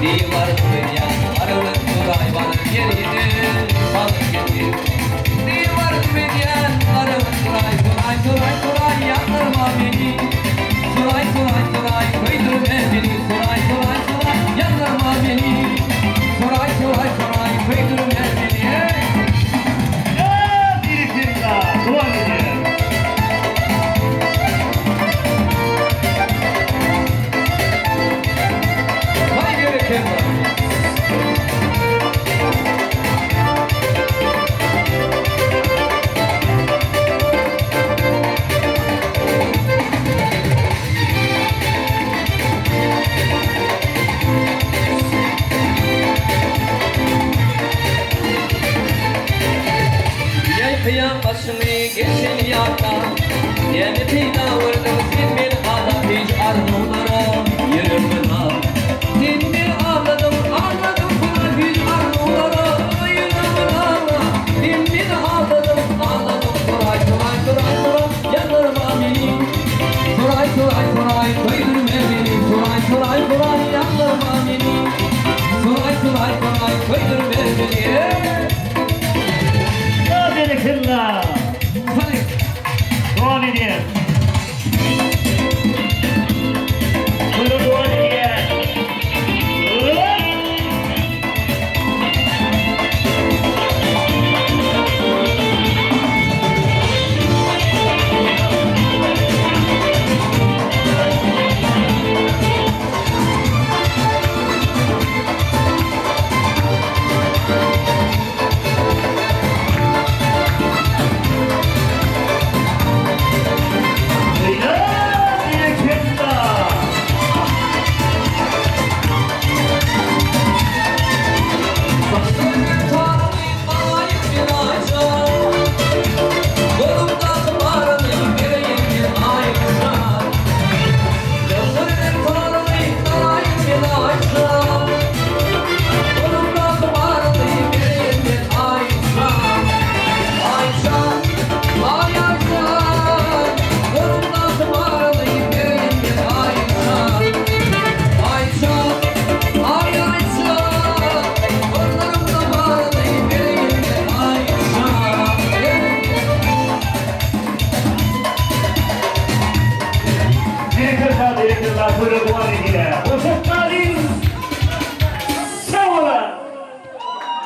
Divar dünya aralın turay bana gelini balık getir. Divar dünya aralın turay turay turay turay yandırma beni. Turay turay turay koydurma beni. Turay turay turay yandırma beni. Turay turay turay koydurma beni. Ya biriktirka, dua edin. Vay gereken var. Kıyam başını geçin yakta Yeni peyda vurdum sen bir ağla hiç arzulara Yürümün al Sen bir ağladım